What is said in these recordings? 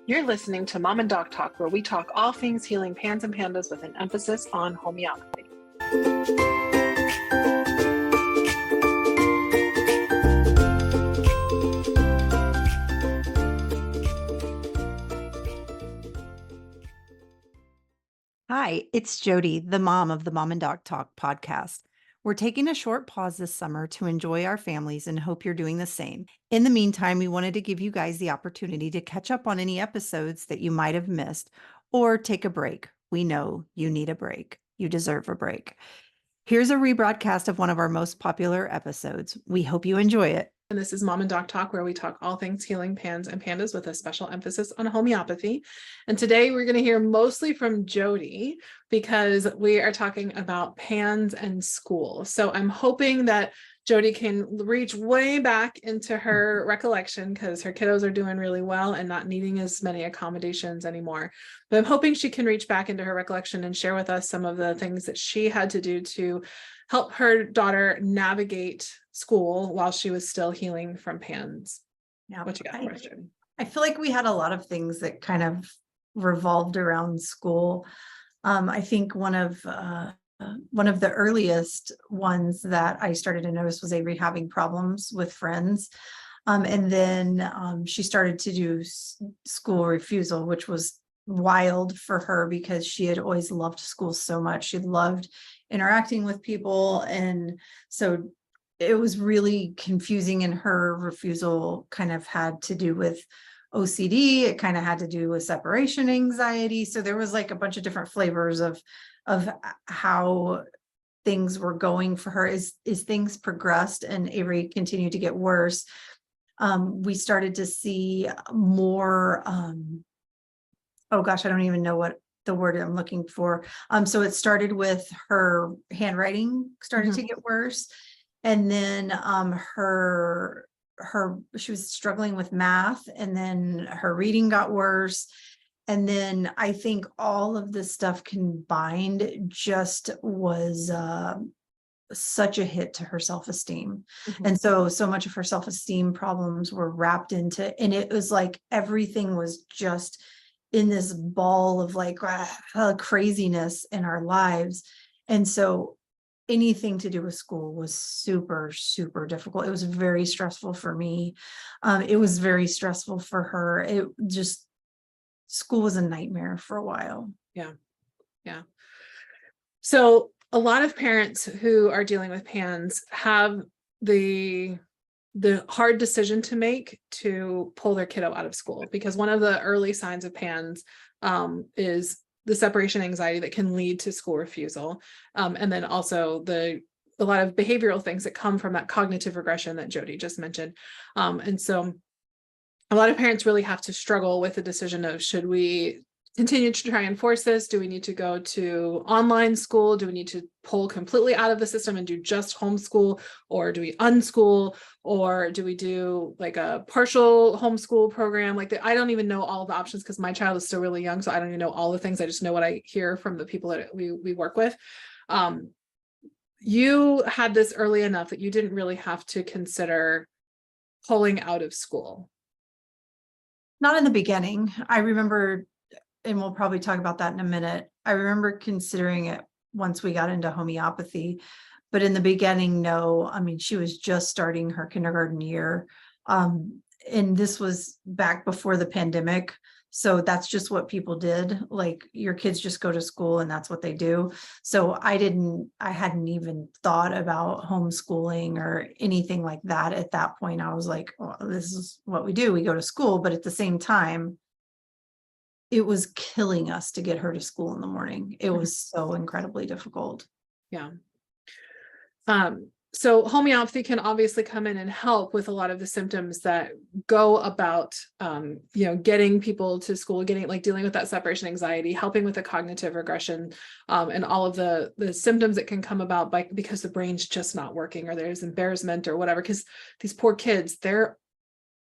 You're listening to Mom and Doc Talk, where we talk all things healing pans and pandas with an emphasis on homeopathy. Hi, it's Jody, the mom of the Mom and Doc Talk podcast. We're taking a short pause this summer to enjoy our families and hope you're doing the same. In the meantime, we wanted to give you guys the opportunity to catch up on any episodes that you might have missed or take a break. We know you need a break. You deserve a break. Here's a rebroadcast of one of our most popular episodes. We hope you enjoy it. And this is Mom and Doc Talk, where we talk all things healing pans and pandas with a special emphasis on homeopathy. And today we're going to hear mostly from Jody because we are talking about pans and school. So I'm hoping that Jody can reach way back into her recollection because her kiddos are doing really well and not needing as many accommodations anymore. But I'm hoping she can reach back into her recollection and share with us some of the things that she had to do to help her daughter navigate school while she was still healing from pans. Yeah, what you got for us, Jody? I feel like we had a lot of things that kind of revolved around school. I think one of the earliest ones that I started to notice was Avery having problems with friends. And then she started to do school refusal, which was wild for her because she had always loved school so much. She loved interacting with people. And so it was really confusing, and her refusal kind of had to do with OCD. It kind of had to do with separation anxiety. So there was like a bunch of different flavors of how things were going for her as things progressed and Avery continued to get worse. We started to see more, oh gosh, I don't even know what the word I'm looking for. So it started with her handwriting started to get worse. And then she was struggling with math, and then her reading got worse. And then I think all of this stuff combined just was such a hit to her self-esteem. And so much of her self-esteem problems were wrapped into, and it was like everything was just in this ball of like craziness in our lives. And so anything to do with school was super, super difficult. It was very stressful for me. It was very stressful for her. School was a nightmare for a while. Yeah. So a lot of parents who are dealing with pans have the hard decision to make to pull their kiddo out of school, because one of the early signs of pans is the separation anxiety that can lead to school refusal. And then also a lot of behavioral things that come from that cognitive regression that Jody just mentioned. And so a lot of parents really have to struggle with the decision of, should we continue to try and force this? Do we need to go to online school? Do we need to pull completely out of the system and do just homeschool? Or do we unschool? Or do we do like a partial homeschool program? I don't even know all the options because my child is still really young. So I don't even know all the things. I just know what I hear from the people that we work with. You had this early enough that you didn't really have to consider pulling out of school. Not in the beginning. I remember, and we'll probably talk about that in a minute, I remember considering it once we got into homeopathy, but in the beginning, no. I mean, she was just starting her kindergarten year. And this was back before the pandemic. So that's just what people did. Like, your kids just go to school and that's what they do. So I hadn't even thought about homeschooling or anything like that. At that point, I was like, well, this is what we do. We go to school. But at the same time, it was killing us to get her to school in the morning. It was so incredibly difficult. Yeah. So homeopathy can obviously come in and help with a lot of the symptoms that go about, getting people to school, dealing with that separation anxiety, helping with the cognitive regression, and all of the symptoms that can come about because the brain's just not working, or there's embarrassment or whatever, because these poor kids, they're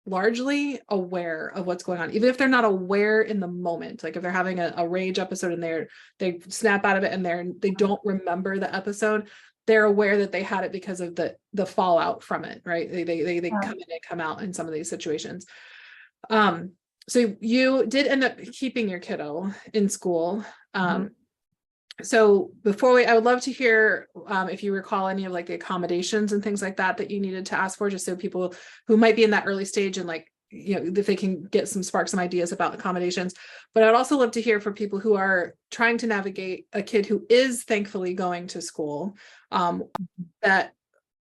largely aware of what's going on, even if they're not aware in the moment. Like if they're having a rage episode and they snap out of it and they don't remember the episode, they're aware that they had it because of the fallout from it, right? They come in and come out in some of these situations. so you did end up keeping your kiddo in school. Mhm. So I would love to hear if you recall any of like the accommodations and things like that that you needed to ask for, just so people who might be in that early stage and like, you know, if they can get some ideas about accommodations. But I'd also love to hear from people who are trying to navigate a kid who is thankfully going to school, that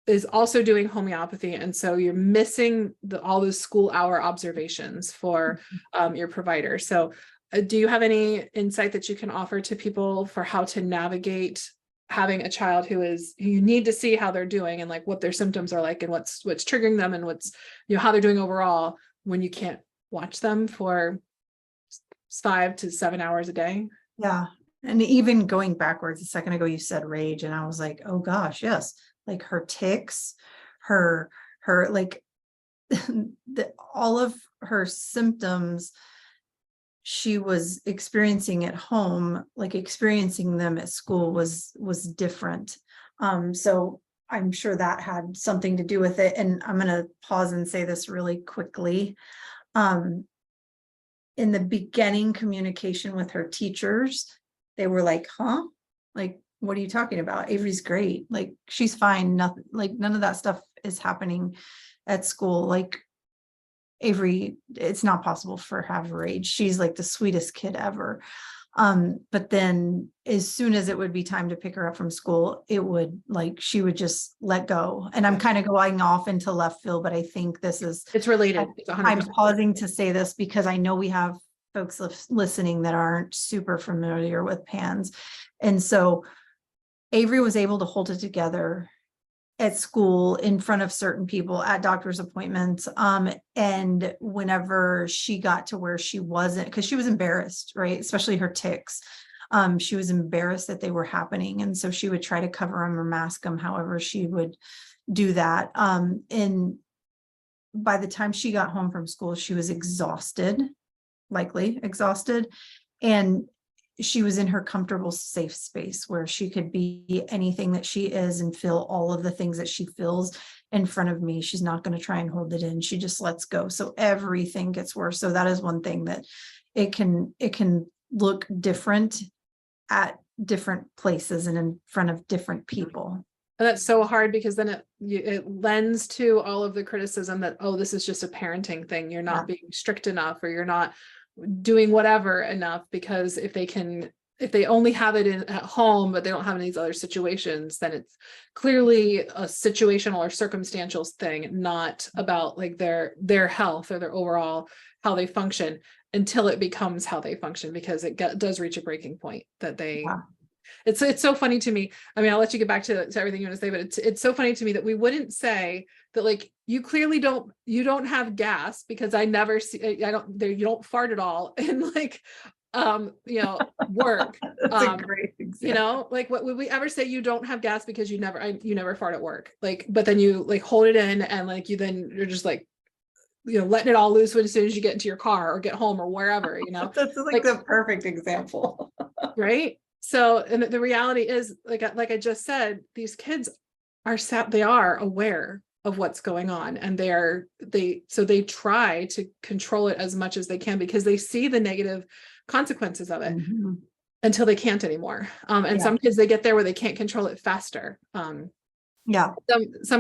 is also doing homeopathy. And so you're missing all those school hour observations for your provider. So do you have any insight that you can offer to people for how to navigate having a child who you need to see how they're doing and like what their symptoms are like and what's triggering them and what's, you know, how they're doing overall when you can't watch them for 5 to 7 hours a day? Yeah. And even going backwards, a second ago, you said rage, and I was like, oh gosh, yes. Like her tics, her like all of her symptoms she was experiencing at home, like experiencing them at school was different. So I'm sure that had something to do with it. And I'm going to pause and say this really quickly. In the beginning communication with her teachers, they were like, huh? Like, what are you talking about? Avery's great. Like, she's fine. Nothing, like none of that stuff is happening at school. Like, Avery, it's not possible for her to have rage. She's like the sweetest kid ever. But then as soon as it would be time to pick her up from school, she would just let go. And I'm kind of going off into left field, but I think It's related. It's 100% I'm pausing to say this because I know we have folks listening that aren't super familiar with PANS. And so Avery was able to hold it together at school in front of certain people at doctor's appointments. And whenever she got to where she wasn't, because she was embarrassed, right? Especially her tics. She was embarrassed that they were happening. And so she would try to cover them or mask them, however she would do that. And by the time she got home from school, she was exhausted, likely exhausted. And she was in her comfortable, safe space where she could be anything that she is and feel all of the things that she feels in front of me. She's not going to try and hold it in. She just lets go. So everything gets worse. So that is one thing that it can look different at different places and in front of different people. And that's so hard because then it lends to all of the criticism that, oh, this is just a parenting thing. You're not being strict enough, or you're not doing whatever enough, because if they only have it at home, but they don't have it in these other situations, then it's clearly a situational or circumstantial thing, not about like their health or their overall how they function, until it becomes how they function, because it does reach a breaking point that they. Yeah. It's so funny to me. I mean, I'll let you get back to everything you want to say, but it's so funny to me that we wouldn't say that, like, you clearly you don't have gas, because I never see, you don't fart at all. And like, you know, work, That's a great example. You know, like, what would we ever say? You don't have gas because you never fart at work. Like, but then you like hold it in, and like, you're just like, you know, letting it all loose as soon as you get into your car or get home or wherever, you know. That's like the perfect example. Right. So, and the reality is, like I just said, these kids they are aware of what's going on, and they try to control it as much as they can, because they see the negative consequences of it until they can't anymore. And some kids, they get there where they can't control it faster. Some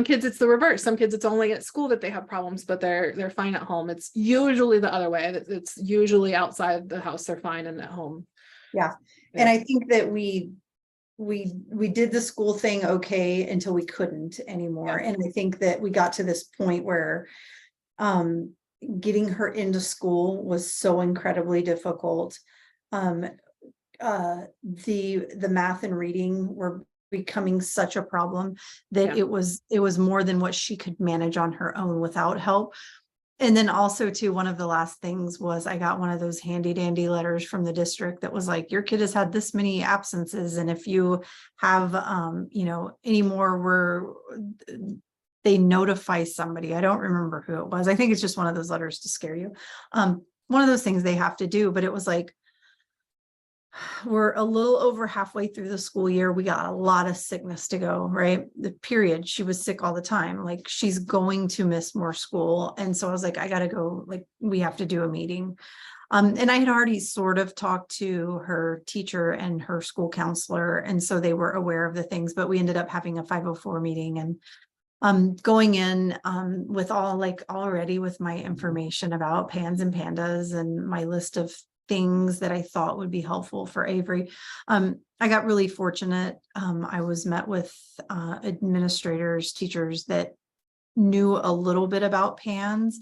kids, it's the reverse. Some kids, it's only at school that they have problems, but they're fine at home. It's usually the other way. It's usually outside the house they're fine, and at home. Yeah. And I think that we did the school thing okay until we couldn't anymore. And I think that we got to this point where getting her into school was so incredibly difficult. The math and reading were becoming such a problem that it was more than what she could manage on her own without help. And then also too, one of the last things was I got one of those handy dandy letters from the district that was like, your kid has had this many absences, and if you have any more, they notify somebody. I don't remember who it was. I think it's just one of those letters to scare you. One of those things they have to do, but it was like, we're a little over halfway through the school year. We got a lot of sickness to go, right? The period, she was sick all the time. Like, she's going to miss more school. And so I was like, I gotta go, like, we have to do a meeting. And I had already sort of talked to her teacher and her school counselor, and so they were aware of the things, but we ended up having a 504 meeting and going in with all, like, already with my information about pans and pandas and my list of things that I thought would be helpful for Avery. I got really fortunate. I was met with administrators, teachers that knew a little bit about pans,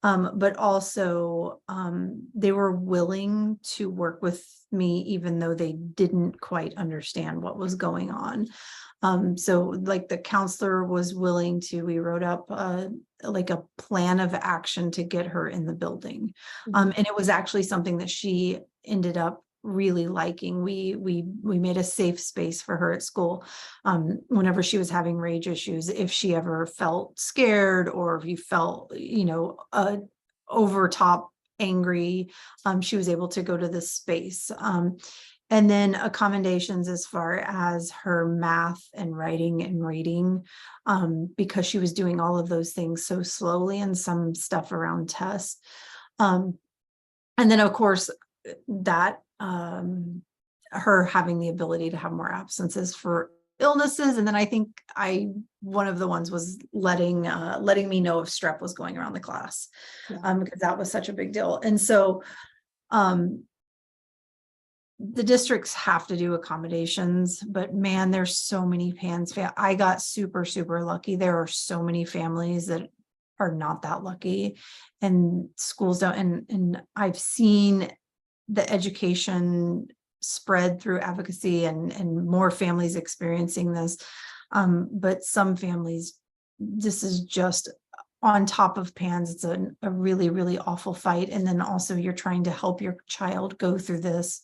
but also they were willing to work with me, even though they didn't quite understand what was going on. So like the counselor was willing to, we wrote up like a plan of action to get her in the building. And it was actually something that she ended up really liking. We made a safe space for her at school. Whenever she was having rage issues, if she ever felt scared, or if you felt, you know, over top angry, she was able to go to this space. And then accommodations as far as her math and writing and reading, because she was doing all of those things so slowly, and some stuff around tests. And then of course that her having the ability to have more absences for illnesses. And then I think one of the ones was letting me know if strep was going around the class, because that was such a big deal. And so the districts have to do accommodations, but man, there's so many pans. I got super, super lucky. There are so many families that are not that lucky, and schools don't. And I've seen the education spread through advocacy and more families experiencing this. But some families, this is just on top of pans. It's a really, really awful fight. And then also you're trying to help your child go through this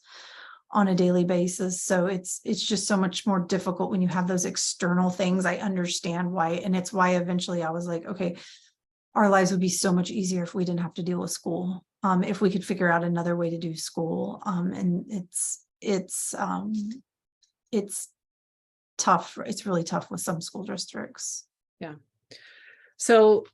on a daily basis. So it's just so much more difficult when you have those external things. I understand why. And it's why eventually I was like, okay, our lives would be so much easier if we didn't have to deal with school. If we could figure out another way to do school. And it's tough. It's really tough with some school districts. Yeah. So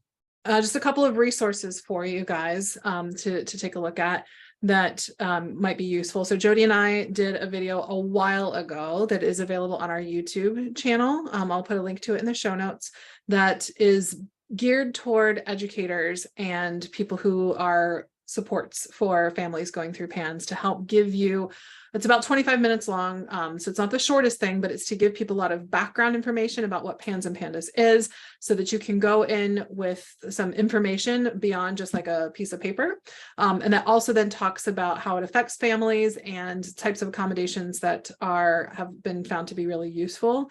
just a couple of resources for you guys to take a look at that might be useful. So Jody and I did a video a while ago that is available on our YouTube channel. I'll put a link to it in the show notes, that is geared toward educators and people who are supports for families going through PANS, to help give you, it's about 25 minutes long. So it's not the shortest thing, but it's to give people a lot of background information about what PANS and PANDAS is, so that you can go in with some information beyond just like a piece of paper. And that also then talks about how it affects families and types of accommodations that have been found to be really useful.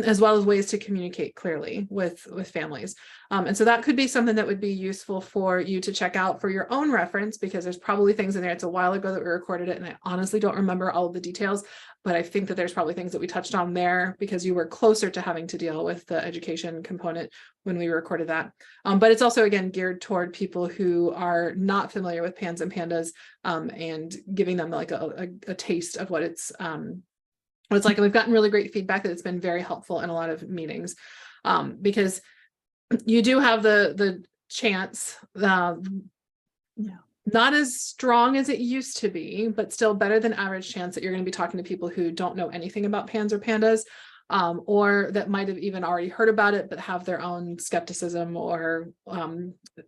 As well as ways to communicate clearly with families. And so that could be something that would be useful for you to check out for your own reference, because there's probably things in there. It's a while ago that we recorded it, and I honestly don't remember all of the details, but I think that there's probably things that we touched on there because you were closer to having to deal with the education component when we recorded that. But it's also, again, geared toward people who are not familiar with PANS and PANDAS, and giving them like a taste of what it's like. And we've gotten really great feedback that it's been very helpful in a lot of meetings, because you do have the chance, not as strong as it used to be, but still better than average chance that you're going to be talking to people who don't know anything about PANS or PANDAS, or that might have even already heard about it, but have their own skepticism or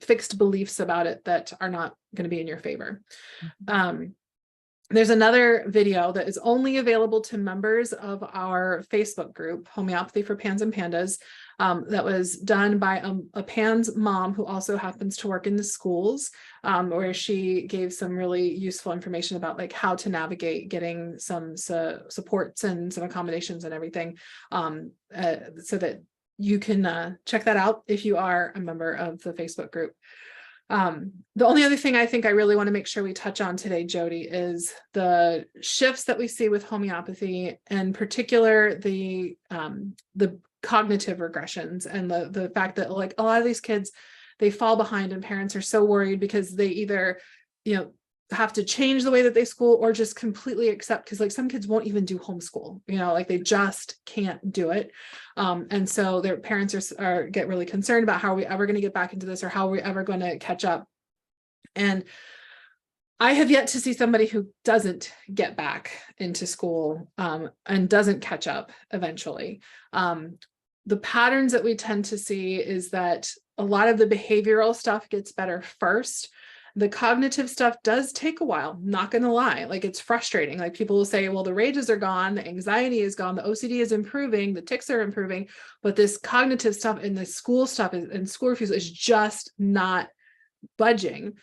fixed beliefs about it that are not going to be in your favor. There's another video that is only available to members of our Facebook group, Homeopathy for Pans and Pandas, that was done by a PANS mom who also happens to work in the schools, where she gave some really useful information about like how to navigate getting some supports and some accommodations and everything, so that you can check that out if you are a member of the Facebook group. The only other thing I think I really want to make sure we touch on today, Jody, is the shifts that we see with homeopathy, in particular the cognitive regressions, and the fact that like a lot of these kids, they fall behind, and parents are so worried because they either, have to change the way that they school, or just completely accept, because like some kids won't even do homeschool, like they just can't do it. And so their parents are get really concerned about, how are we ever going to get back into this, or how are we ever going to catch up? And I have yet to see somebody who doesn't get back into school and doesn't catch up eventually. The patterns that we tend to see is that a lot of the behavioral stuff gets better first. The cognitive stuff does take a while, not going to lie. Like, it's frustrating. Like, people will say, well, the rages are gone, the anxiety is gone, the OCD is improving, the tics are improving, but this cognitive stuff and the school stuff and school refusal is just not budging.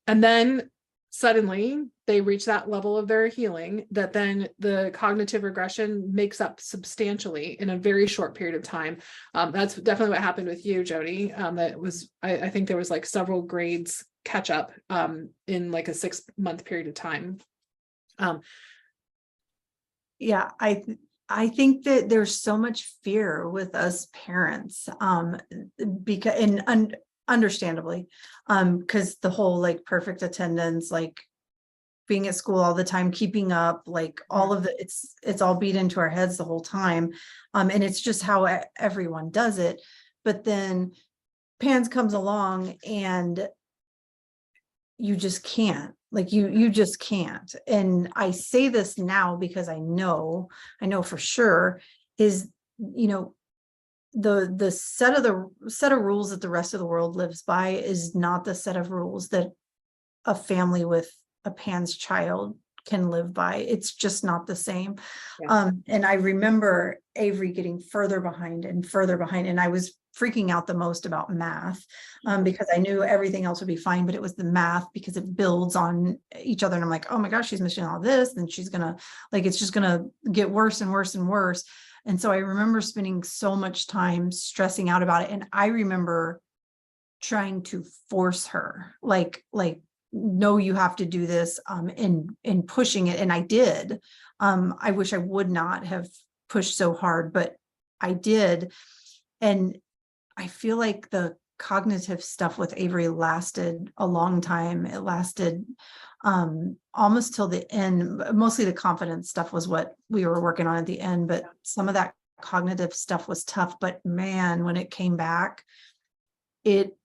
And then suddenly they reach that level of their healing that then the cognitive regression makes up substantially in a very short period of time. That's definitely what happened with you, Jody. That was, I think there was like several grades catch up in like a 6-month period of time. Yeah, I think that there's so much fear with us parents, because, and understandably, because the whole like perfect attendance, like being at school all the time, keeping up, like all of it's all beat into our heads the whole time. And it's just how everyone does it. But then PANS comes along and you just can't, like you just can't. And I say this now because I know for sure is, the set of rules that the rest of the world lives by is not the set of rules that a family with a PANS child can live by. It's just not the same. Yeah. And I remember Avery getting further behind, and I was freaking out the most about math, because I knew everything else would be fine, but it was the math, because it builds on each other. And I'm like, oh my gosh, she's missing all this, and she's gonna, like, it's just gonna get worse and worse and worse. And so I remember spending so much time stressing out about it. And I remember trying to force her, like, no, you have to do this, and pushing it. And I did. I wish I would not have pushed so hard, but I did. And I feel like the cognitive stuff with Avery lasted a long time. It lasted almost till the end. Mostly the confidence stuff was what we were working on at the end, but some of that cognitive stuff was tough. But man, when it came back, it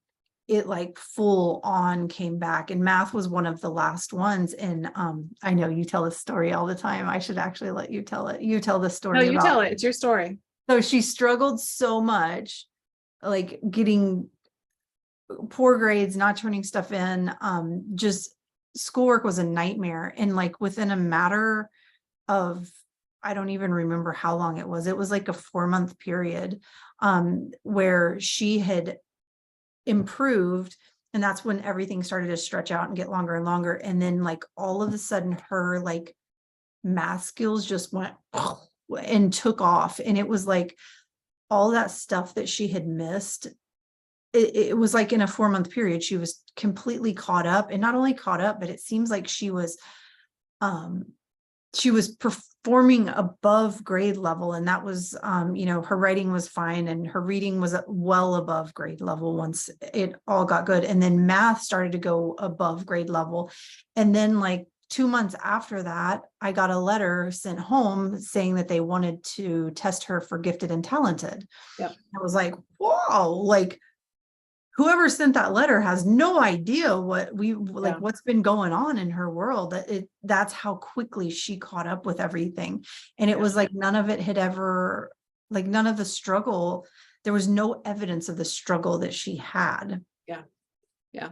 like full on came back. And math was one of the last ones. And I know you tell this story all the time. I should actually let you tell it. You tell the story. No, you tell it. It's your story. So she struggled so much, like getting poor grades, not turning stuff in, just schoolwork was a nightmare. And like within a matter of, I don't even remember how long it was like a 4-month period, where she had improved. And that's when everything started to stretch out and get longer and longer. And then like all of a sudden her like math skills just went and took off. And it was like all that stuff that she had missed, it was like in a 4-month period, she was completely caught up. And not only caught up, but it seems like she was performing above grade level. And that was, her writing was fine and her reading was well above grade level once it all got good. And then math started to go above grade level. And then like 2 months after that, I got a letter sent home saying that they wanted to test her for gifted and talented. Yep. I was like, whoa, like whoever sent that letter has no idea what what's been going on in her world. That's how quickly she caught up with everything. And it was like none of it had ever, like none of the struggle, there was no evidence of the struggle that she had. Yeah.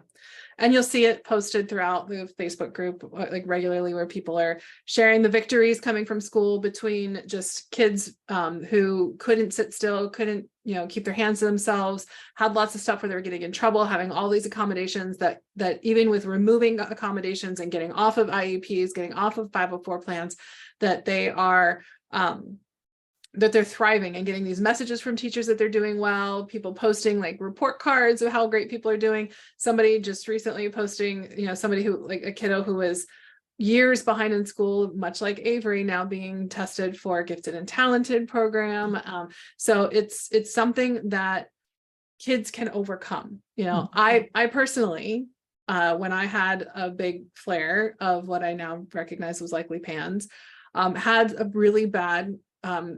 And you'll see it posted throughout the Facebook group, like regularly, where people are sharing the victories coming from school between just kids who couldn't sit still, couldn't, keep their hands to themselves, had lots of stuff where they were getting in trouble, having all these accommodations that even with removing accommodations and getting off of IEPs, getting off of 504 plans, that they are, that they're thriving and getting these messages from teachers that they're doing well, people posting like report cards of how great people are doing. Somebody just recently posting, somebody who like a kiddo who was years behind in school, much like Avery, now being tested for a gifted and talented program. So it's something that kids can overcome. I personally, when I had a big flare of what I now recognize was likely PANS, had a really bad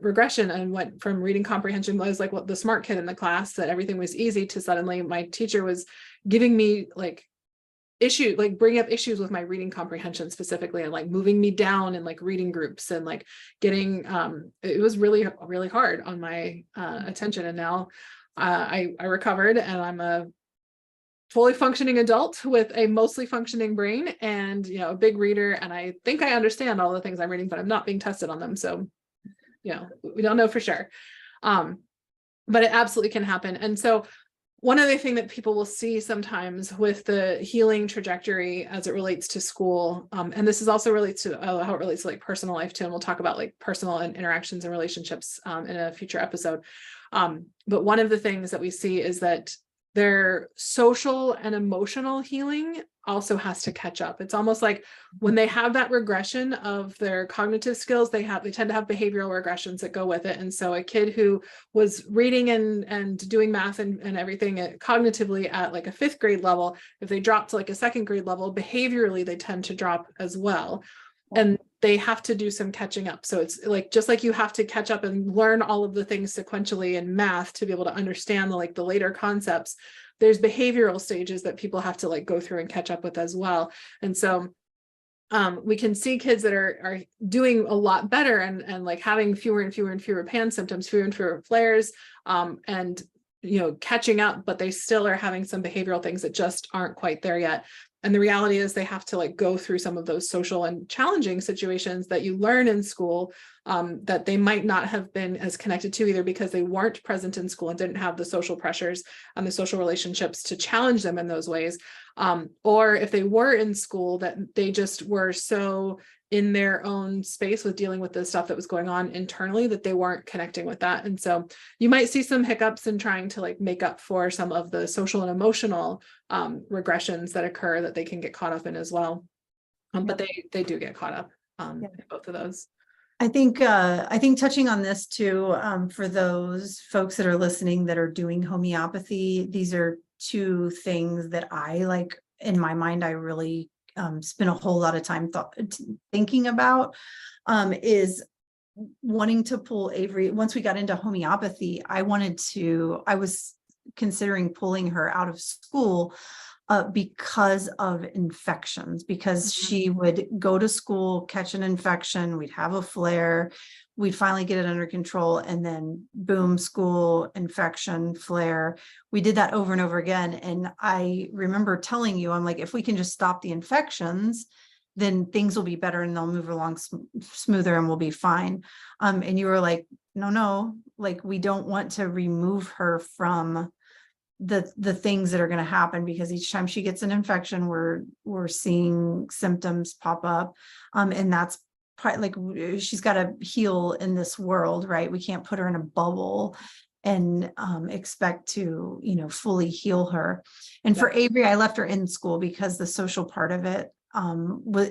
regression and went from reading comprehension, was like what the smart kid in the class, that everything was easy, to suddenly my teacher was giving me like bringing up issues with my reading comprehension specifically, and like moving me down in like reading groups, and like getting it was really, really hard on my attention. And now I recovered, and I'm a fully functioning adult with a mostly functioning brain, and a big reader, and I think I understand all the things I'm reading, but I'm not being tested on them, so we don't know for sure. But it absolutely can happen. And so one other thing that people will see sometimes with the healing trajectory as it relates to school, and this is also relates to how it relates to like personal life too, and we'll talk about like personal and interactions and relationships in a future episode. But one of the things that we see is that their social and emotional healing also has to catch up. It's almost like when they have that regression of their cognitive skills, they tend to have behavioral regressions that go with it. And so a kid who was reading and doing math and everything cognitively at like a 5th grade level, if they drop to like a 2nd grade level, behaviorally, they tend to drop as well. And they have to do some catching up. So it's like, just like you have to catch up and learn all of the things sequentially in math to be able to understand the later concepts, there's behavioral stages that people have to like go through and catch up with as well. And so we can see kids that are doing a lot better and like having fewer and fewer and fewer PANS symptoms, fewer and fewer flares, and catching up, but they still are having some behavioral things that just aren't quite there yet. And the reality is they have to like go through some of those social and challenging situations that you learn in school, that they might not have been as connected to, either because they weren't present in school and didn't have the social pressures and the social relationships to challenge them in those ways. Or if they were in school, that they just were so in their own space with dealing with the stuff that was going on internally that they weren't connecting with that. And so you might see some hiccups in trying to like make up for some of the social and emotional regressions that occur that they can get caught up in as well. But they do get caught up in both of those. I think touching on this too, for those folks that are listening that are doing homeopathy, these are 2 things that I like in my mind, I really spend a whole lot of time thinking about, is wanting to pull Avery. Once we got into homeopathy, I was considering pulling her out of school because of infections, because she would go to school, catch an infection, we'd have a flare, we'd finally get it under control, and then boom, school, infection, flare. We did that over and over again. And I remember telling you, I'm like, if we can just stop the infections, then things will be better and they'll move along smoother and we'll be fine. And you were like, no, like we don't want to remove her from the things that are going to happen, because each time she gets an infection, we're seeing symptoms pop up. And that's like, she's got to heal in this world, right? We can't put her in a bubble and expect to, fully heal her. And for Avery, I left her in school because the social part of it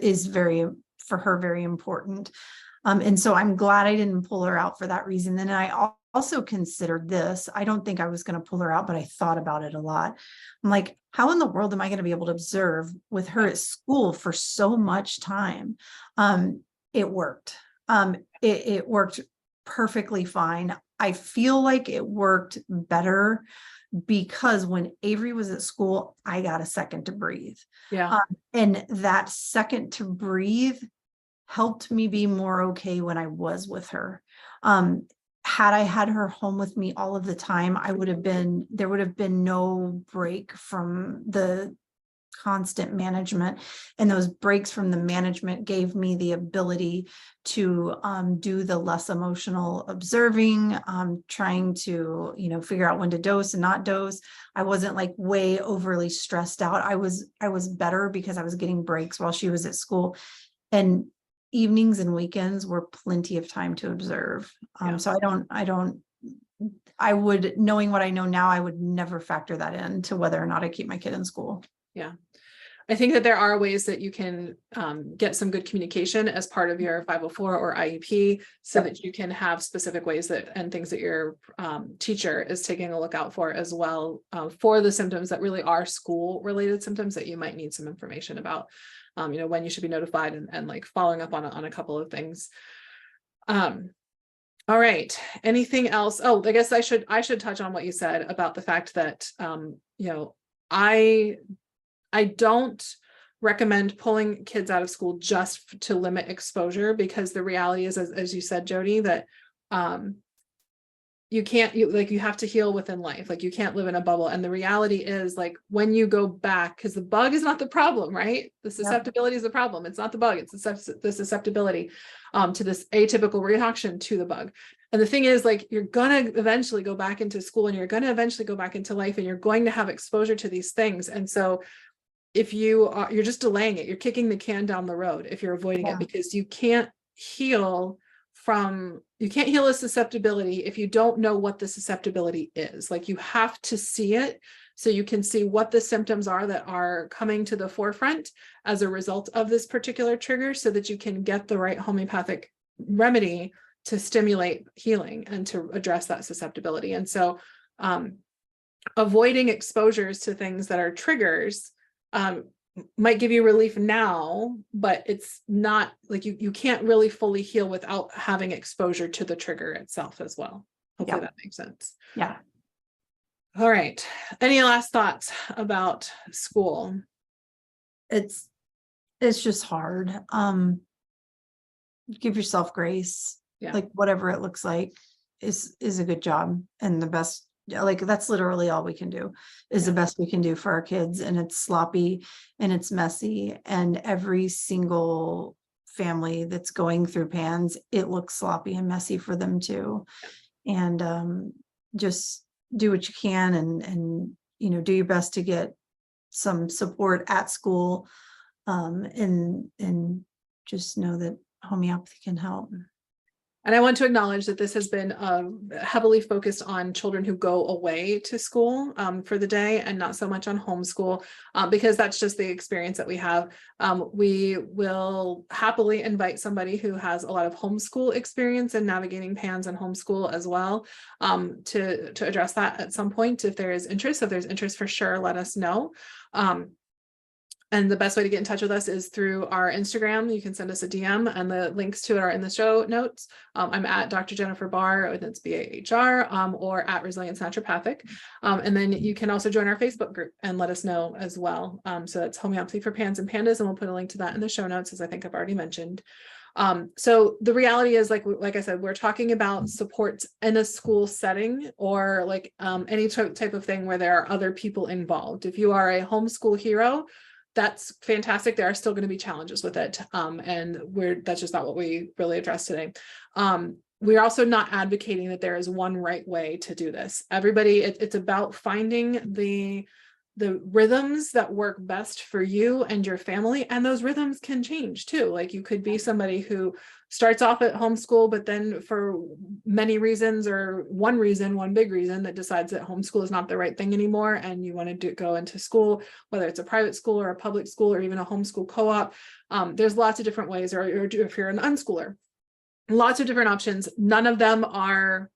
is for her, very important. And so I'm glad I didn't pull her out for that reason. And I also considered this. I don't think I was going to pull her out, but I thought about it a lot. I'm like, how in the world am I going to be able to observe with her at school for so much time? It worked. It worked perfectly fine. I feel like it worked better because when Avery was at school, I got a second to breathe. Yeah. And that second to breathe helped me be more okay when I was with her. Had I had her home with me all of the time, there would have been no break from the constant management. And those breaks from the management gave me the ability to do the less emotional observing, trying to, figure out when to dose and not dose. I wasn't like way overly stressed out. I was better because I was getting breaks while she was at school. And evenings and weekends were plenty of time to observe. So I would, knowing what I know now, I would never factor that in to whether or not I keep my kid in school. Yeah. I think that there are ways that you can get some good communication as part of your 504 or IEP, so that you can have specific ways that and things that your teacher is taking a look out for as well, for the symptoms that really are school related symptoms that you might need some information about, when you should be notified, and like following up on a couple of things. All right. Anything else? Oh, I guess I should touch on what you said about the fact that, I don't recommend pulling kids out of school just to limit exposure, because the reality is, as you said, Jody, that you have to heal within life. Like, you can't live in a bubble. And the reality is, like, when you go back, because the bug is not the problem, right? The susceptibility is the problem. It's not the bug, it's the susceptibility to this atypical reaction to the bug. And the thing is, like, you're gonna eventually go back into school, and you're gonna eventually go back into life, and you're going to have exposure to these things. And so if you're just delaying it, you're kicking the can down the road if you're avoiding it, because you can't heal a susceptibility if you don't know what the susceptibility is. Like, you have to see it so you can see what the symptoms are that are coming to the forefront as a result of this particular trigger, so that you can get the right homeopathic remedy to stimulate healing and to address that susceptibility. And so avoiding exposures to things that are triggers might give you relief now, but it's not like you can't really fully heal without having exposure to the trigger itself as well. Hopefully that makes sense. Yeah. All right. Any last thoughts about school? It's just hard. Give yourself grace. Yeah. Like, whatever it looks like is a good job, and the best. Like, that's literally all we can do, is the best we can do for our kids. And it's sloppy and it's messy, and every single family that's going through PANS, it looks sloppy and messy for them too. And just do what you can, and do your best to get some support at school, and just know that homeopathy can help. And I want to acknowledge that this has been heavily focused on children who go away to school for the day, and not so much on homeschool, because that's just the experience that we have. We will happily invite somebody who has a lot of homeschool experience in navigating PANS and homeschool as well, to address that at some point if there is interest. If there's interest, for sure, let us know. And the best way to get in touch with us is through our Instagram. You can send us a DM, and the links to it are in the show notes. I'm at Dr. Jennifer Barr, and it's BAHR, or at Resilience Naturopathic. And then you can also join our Facebook group and let us know as well. So that's Homeopathy for Pans and Pandas, and we'll put a link to that in the show notes, as I think I've already mentioned. So the reality is, like I said, we're talking about supports in a school setting, or like any type of thing where there are other people involved. If you are a homeschool hero, that's fantastic. There are still going to be challenges with it. And that's just not what we really address today. We're also not advocating that there is one right way to do this. Everybody, it's about finding the rhythms that work best for you and your family. And those rhythms can change too. Like, you could be somebody who starts off at homeschool, but then for many reasons, or one big reason, that decides that homeschool is not the right thing anymore, and you want to go into school, whether it's a private school or a public school or even a homeschool co-op. There's lots of different ways, or if you're an unschooler, lots of different options. None of them are,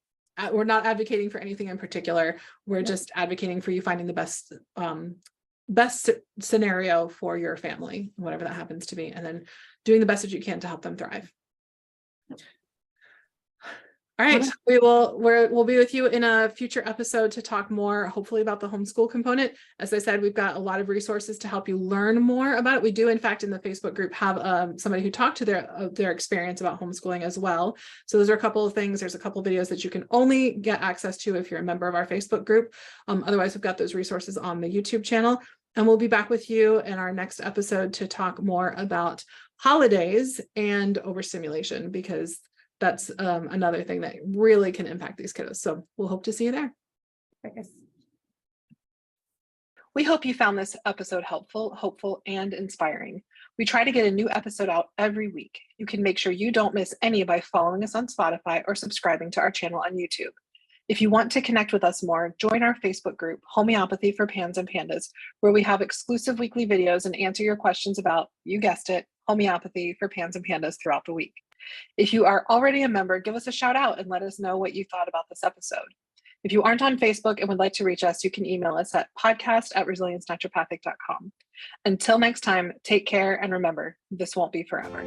we're not advocating for anything in particular. We're just advocating for you finding the best scenario for your family, whatever that happens to be, and then doing the best that you can to help them thrive. All right, we'll be with you in a future episode to talk more, hopefully, about the homeschool component. As I said, we've got a lot of resources to help you learn more about it. We do, in fact, in the Facebook group have somebody who talked to their experience about homeschooling as well. So those are a couple of things. There's a couple of videos that you can only get access to if you're a member of our Facebook group. Otherwise, we've got those resources on the YouTube channel. And we'll be back with you in our next episode to talk more about holidays and overstimulation, because that's another thing that really can impact these kiddos. So we'll hope to see you there. We hope you found this episode helpful, hopeful, and inspiring. We try to get a new episode out every week. You can make sure you don't miss any by following us on Spotify or subscribing to our channel on YouTube. If you want to connect with us more, join our Facebook group, Homeopathy for Pans and Pandas, where we have exclusive weekly videos and answer your questions about, you guessed it, homeopathy for pans and pandas throughout the week. If you are already a member, give us a shout out and let us know what you thought about this episode. If you aren't on Facebook and would like to reach us, you can email us at podcast@resiliencenaturopathic.com. Until next time, take care and remember, this won't be forever.